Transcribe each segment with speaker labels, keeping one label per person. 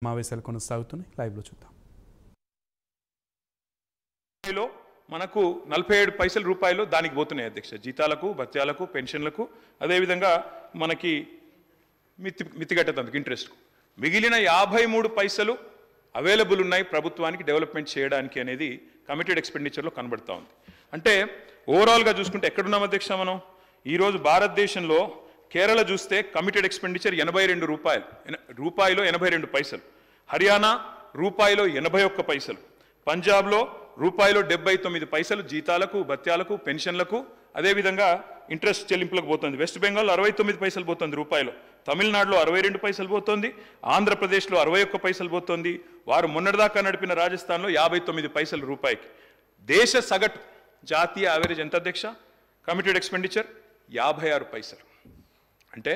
Speaker 1: సమావేశాలు కొనసాగుతున్నాయి. లైవ్లో చూద్దాం.
Speaker 2: మనకు 47 పైసల రూపాయలు దానికి పోతున్నాయి అధ్యక్ష, జీతాలకు, భత్యాలకు, పెన్షన్లకు, అదేవిధంగా మనకి మితిగట్టేందుకు ఇంట్రెస్ట్కు. మిగిలిన 53 పైసలు అవైలబుల్ ఉన్నాయి ప్రభుత్వానికి డెవలప్మెంట్ చేయడానికి అనేది కమిటెడ్ ఎక్స్పెండిచర్లో కనబడతా ఉంది. అంటే ఓవరాల్గా చూసుకుంటే ఎక్కడున్నాం అధ్యక్ష మనం ఈరోజు భారతదేశంలో? కేరళ చూస్తే కమిటెడ్ ఎక్స్పెండిచర్ 82 రూపాయలు 82 పైసలు, హర్యానా రూపాయలో 81 పైసలు, పంజాబ్లో రూపాయలో 79 పైసలు జీతాలకు, భత్యాలకు, పెన్షన్లకు, అదేవిధంగా ఇంట్రెస్ట్ చెల్లింపులకు పోతుంది. వెస్ట్ బెంగాల్ 69 పైసలు పోతుంది రూపాయలు, తమిళనాడులో 62 పైసలు పోతుంది, ఆంధ్రప్రదేశ్లో 61 పైసలు పోతుంది, వారు మొన్నటిదాకా నడిపిన రాజస్థాన్లో 59 పైసలు రూపాయికి. దేశ సగటు జాతీయ యావరేజ్ ఎంత అధ్యక్ష? కమిటెడ్ ఎక్స్పెండిచర్ 56 పైసలు. అంటే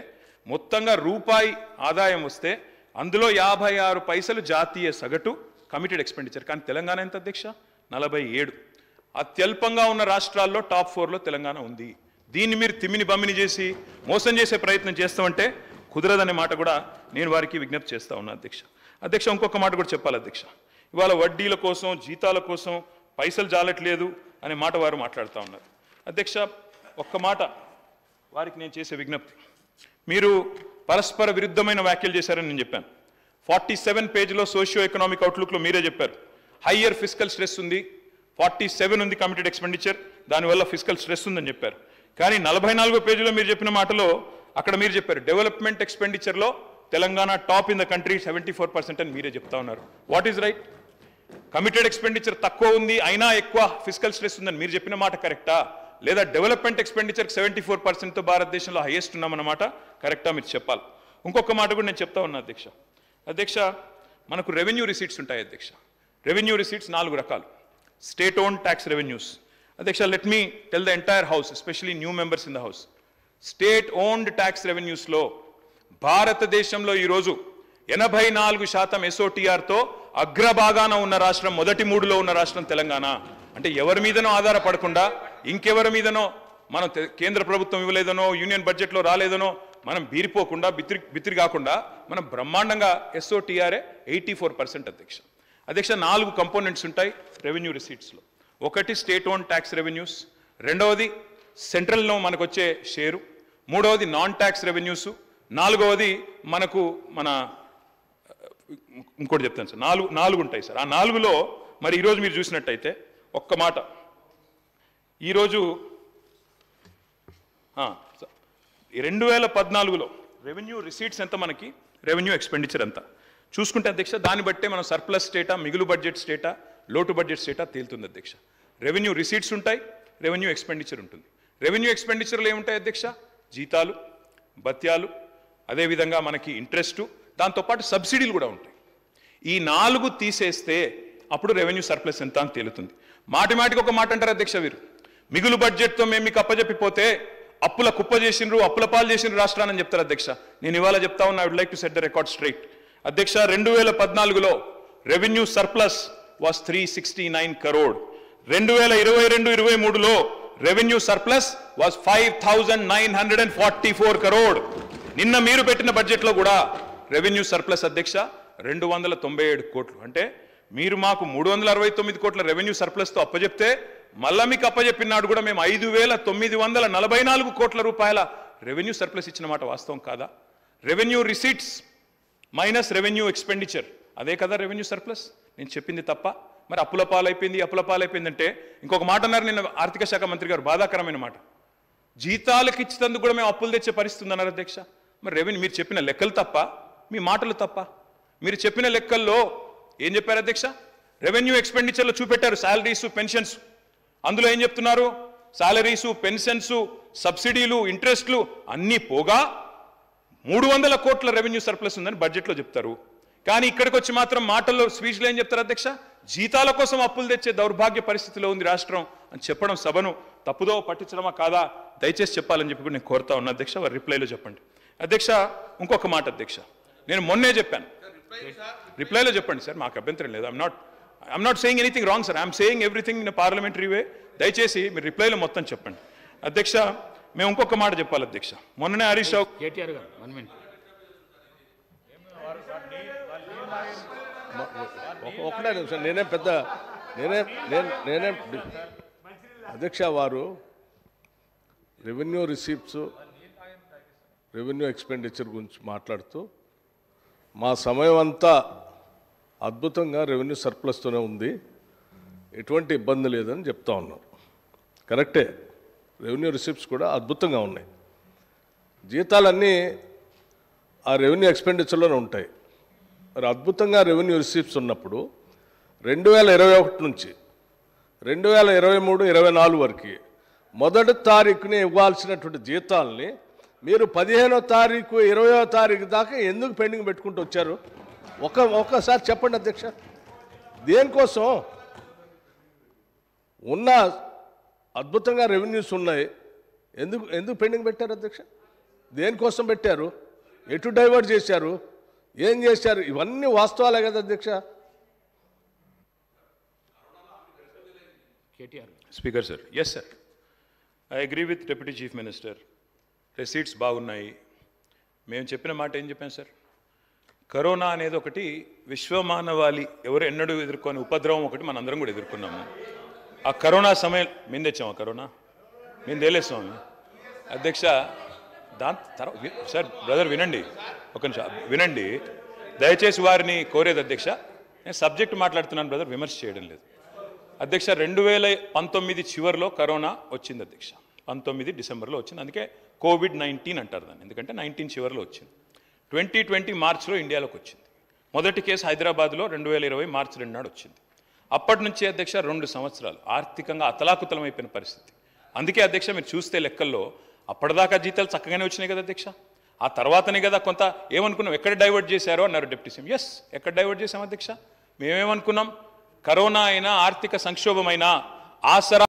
Speaker 2: మొత్తంగా రూపాయి ఆదాయం వస్తే అందులో 56 పైసలు జాతీయ సగటు కమిటెడ్ ఎక్స్పెండిచర్. కానీ తెలంగాణ ఎంత అధ్యక్ష? 47. అత్యల్పంగా ఉన్న రాష్ట్రాల్లో టాప్ 4లో తెలంగాణ ఉంది. దీన్ని మీరు తిమ్మిని బమ్మిని చేసి మోసం చేసే ప్రయత్నం చేస్తామంటే కుదరదనే మాట కూడా నేను వారికి విజ్ఞప్తి చేస్తా ఉన్నా అధ్యక్ష. ఇంకొక మాట కూడా చెప్పాలి అధ్యక్ష. ఇవాళ వడ్డీల కోసం, జీతాల కోసం పైసలు జాలట్లేదు అనే మాట వారు మాట్లాడుతూ ఉన్నారు అధ్యక్ష. ఒక్క మాట వారికి నేను చేసే విజ్ఞప్తి, మీరు పరస్పర విరుద్ధమైన వ్యాఖ్యలు చేశారని నేను చెప్పాను. 47 పేజీలో సోషియో ఎకనామిక్ అవుట్లుక్లో మీరే చెప్పారు హయ్యర్ ఫిజికల్ స్ట్రెస్ ఉంది, 47 ఉంది కమిటెడ్ ఎక్స్పెండిచర్, దానివల్ల ఫిజికల్ స్ట్రెస్ ఉందని చెప్పారు. కానీ 44 పేజీలో మీరు చెప్పిన మాటలో అక్కడ మీరు చెప్పారు డెవలప్మెంట్ ఎక్స్పెండిచర్లో Telangana top in the country 74% అని మీరే చెప్తా ఉన్నారు. What is right? Committed expenditure తక్కువ ఉంది అయినా ఎక్కువ ఫిజికల్ స్ట్రెస్ ఉందని మీరు చెప్పిన మాట కరెక్టా? లేదా డెవలప్మెంట్ ఎక్స్పెండిచర్ 74%తో భారతదేశంలో హైయెస్ట్ ఉన్నామన్నమాట కరెక్టా? మీరు చెప్పాలి. ఇంకొక మాట కూడా నేను చెప్తా ఉన్నా అధ్యక్ష. మనకు రెవెన్యూ రిసీట్స్ ఉంటాయి అధ్యక్ష. రెవెన్యూ రిసీట్స్ 4 రకాలు. స్టేట్ ఓన్ ట్యాక్స్ రెవెన్యూస్ అధ్యక్ష. Let me tell the entire house, especially new members in the house. State owned tax రెవెన్యూస్లో భారతదేశంలో ఈరోజు 84% SOTRతో అగ్రభాగాన ఉన్న రాష్ట్రం, మొదటి 3లో ఉన్న రాష్ట్రం తెలంగాణ. అంటే ఎవరి మీదనో ఆధారపడకుండా, ఇంకెవరి మీదనో మనం కేంద్ర ప్రభుత్వం ఇవ్వలేదనో, యూనియన్ బడ్జెట్లో రాలేదనో మనం బీరిపోకుండా, బిత్తిరి కాకుండా మనం బ్రహ్మాండంగా SOTR 84% అధ్యక్ష. 4 కంపోనెంట్స్ ఉంటాయి రెవెన్యూ రిసీట్స్లో. ఒకటి స్టేట్ ఓన్ ట్యాక్స్ రెవెన్యూస్, రెండవది సెంట్రల్లో మనకు వచ్చే షేరు, మూడవది నాన్ ట్యాక్స్ రెవెన్యూస్, నాలుగవది మనకు ఇంకోటి చెప్తాను సార్, 4 ఉంటాయి సార్. ఆ 4లో మరి ఈరోజు మీరు చూసినట్టయితే ఒక్క మాట, ఈరోజు 2014లో రెవెన్యూ రిసీట్స్ ఎంత, మనకి రెవెన్యూ ఎక్స్పెండిచర్ ఎంత చూసుకుంటే అధ్యక్ష, దాన్ని బట్టే మనం సర్ప్లస్ స్టేటా, మిగులు బడ్జెట్ స్టేటా, లోటు బడ్జెట్ స్టేటా తేలుతుంది అధ్యక్ష. రెవెన్యూ రిసీట్స్ ఉంటాయి, రెవెన్యూ ఎక్స్పెండిచర్ ఉంటుంది. రెవెన్యూ ఎక్స్పెండిచర్లు ఏముంటాయి అధ్యక్ష? జీతాలు, భత్యాలు, అదేవిధంగా మనకి ఇంట్రెస్టు, దాంతోపాటు సబ్సిడీలు కూడా ఉంటాయి. ఈ 4 తీసేస్తే అప్పుడు రెవెన్యూ సర్ప్లస్ ఎంత అని తేలుతుంది. మాటిమాటికి ఒక మాట అంటారు అధ్యక్ష, వీరు మిగులు బడ్జెట్తో మేము మీకు అప్పజెప్పిపోతే అప్పుల కుప్ప చేసినారు, అప్పుల పాలు చేసిన రాష్ట్రాన్ని చెప్తారు అధ్యక్ష. నేను ఇవాళ చెప్తా ఉన్నా, I would like to set the record straight అధ్యక్ష. 2014లో రెవెన్యూ సర్ప్లస్ వాస్ 369 crore. 2022-23లో రెవెన్యూ సర్ప్లస్ వాస్ 5944 crore. నిన్న మీరు పెట్టిన బడ్జెట్లో కూడా రెవెన్యూ సర్ప్లస్ అధ్యక్ష 297 కోట్లు. అంటే మీరు మాకు 369 కోట్ల రెవెన్యూ సర్ప్లస్తో అప్పచెప్తే మళ్ళా మీకు అప్పచెప్పినాడు కూడా మేము 5944 కోట్ల రూపాయల రెవెన్యూ సర్ప్లస్ ఇచ్చిన మాట వాస్తవం కాదా? Revenue receipts minus revenue expenditure, అదే కదా రెవెన్యూ సర్ప్లస్. నేను చెప్పింది తప్ప? మరి అప్పుల పాలైపోయింది అంటే ఇంకొక మాట అన్నారు నిన్న ఆర్థిక శాఖ మంత్రి గారు, బాధాకరమైన మాట. జీతాలకు ఇచ్చినందుకు కూడా మేము అప్పులు తెచ్చే పరిస్థితి అన్నారు అధ్యక్ష. మరి రెవెన్యూ మీరు చెప్పిన లెక్కలు తప్ప, మీ మాటలు తప్ప? మీరు చెప్పిన లెక్కల్లో ఏం చెప్పారు అధ్యక్ష? రెవెన్యూ ఎక్స్పెండిచర్లో చూపెట్టారు శాలరీసు, పెన్షన్స్. అందులో ఏం చెప్తున్నారు? శాలరీసు, పెన్షన్స్, సబ్సిడీలు, ఇంట్రెస్ట్లు అన్నీ పోగా 300 కోట్ల రెవెన్యూ సర్ప్లస్ ఉందని బడ్జెట్లో చెప్తారు. కానీ ఇక్కడికి వచ్చి మాత్రం మాటల్లో, స్పీచ్లో ఏం చెప్తారు అధ్యక్ష? జీతాల కోసం అప్పులు తెచ్చే దౌర్భాగ్య పరిస్థితిలో ఉంది రాష్ట్రం అని చెప్పడం సభను తప్పుదో పట్టించడమా కాదా? దయచేసి చెప్పాలని చెప్పి కూడా నేను కోరుతా ఉన్నా అధ్యక్ష. వారి రిప్లైలో చెప్పండి అధ్యక్ష. ఇంకొక మాట అధ్యక్ష, నేను మొన్నే చెప్పాను, రిప్లైలో చెప్పండి సార్, మాకు అభ్యంతరం లేదు. I'm not saying anything wrong sir, I'm saying everything in parliamentary way. దయచేసి మీరు రిప్లైలో మొత్తం చెప్పండి అధ్యక్ష. మేము ఇంకొక మాట చెప్పాలి అధ్యక్ష. మొన్ననే హరీష్ రావు
Speaker 3: ఒకటే నిమిషం, నేనే అధ్యక్ష వారు రెవెన్యూ రిసీప్ట్స్, రెవెన్యూ ఎక్స్పెండిచర్ గురించి మాట్లాడుతూ మా సమయం అంతా అద్భుతంగా రెవెన్యూ సర్ప్లస్తోనే ఉంది, ఎటువంటి ఇబ్బంది లేదని చెప్తా ఉన్నారు. కరెక్టే, రెవెన్యూ రిసిప్ట్స్ కూడా అద్భుతంగా ఉన్నాయి. జీతాలన్నీ ఆ రెవెన్యూ ఎక్స్పెండిచర్లోనే ఉంటాయి. మరి అద్భుతంగా రెవెన్యూ రిసిప్ట్స్ ఉన్నప్పుడు 2021 నుంచి 2023, 24 వరకు మొదటి తారీఖుని ఇవ్వాల్సినటువంటి జీతాలని మీరు 15వ తారీఖు 20వ తారీఖు దాకా ఎందుకు పెండింగ్ పెట్టుకుంటూ వచ్చారు? ఒక్కసారి చెప్పండి అధ్యక్ష. దేనికోసం? ఉన్న అద్భుతంగా రెవెన్యూస్ ఉన్నాయి, ఎందుకు పెండింగ్ పెట్టారు అధ్యక్ష? దేనికోసం పెట్టారు? ఎటు డైవర్ట్ చేశారు? ఏం చేశారు? ఇవన్నీ వాస్తవాలే కదా అధ్యక్ష.
Speaker 2: Speaker sir, yes sir, I agree with deputy chief minister. Receipts బాగున్నాయి. మేము చెప్పిన మాట ఏం చెప్పాను సార్? కరోనా అనేది ఒకటి విశ్వమానవాళి, ఎవరు ఎన్నడూ ఎదుర్కొని ఉపద్రవం ఒకటి మనందరం కూడా ఎదుర్కొన్నాము. ఆ కరోనా సమయం మేము తెచ్చాము, కరోనా మేము తేలేస్తాము అధ్యక్ష. దాని తర్వాత సార్ బ్రదర్ వినండి, ఒక నిమిషం వినండి దయచేసి. వారిని కోరేది అధ్యక్ష, నేను సబ్జెక్ట్ మాట్లాడుతున్నాను బ్రదర్, విమర్శ చేయడం లేదు అధ్యక్ష. 2019 చివరిలో కరోనా వచ్చింది అధ్యక్ష, 19 డిసెంబర్లో వచ్చింది. అందుకే కోవిడ్-19 అంటారు దాన్ని, ఎందుకంటే 19 చివరిలో వచ్చింది. 2020 మార్చిలో ఇండియాలోకి వచ్చింది. మొదటి కేసు హైదరాబాద్లో 2020 మార్చి 2 నాడు వచ్చింది. అప్పటి నుంచి అధ్యక్ష 2 సంవత్సరాలు ఆర్థికంగా అతలాకుతలం అయిపోయిన పరిస్థితి. అందుకే అధ్యక్ష మీరు చూస్తే లెక్కల్లో అప్పటిదాకా జీతాలు చక్కగానే వచ్చినాయి కదా అధ్యక్ష. ఆ తర్వాతనే కదా కొంత ఏమనుకున్నాం, ఎక్కడ డైవర్ట్ చేశారో అన్నారు డిప్యూటీ సీఎం. ఎస్, ఎక్కడ డైవర్ట్ చేశాం అధ్యక్ష? మేమేమనుకున్నాం, కరోనా అయినా ఆర్థిక సంక్షోభమైనా ఆసరా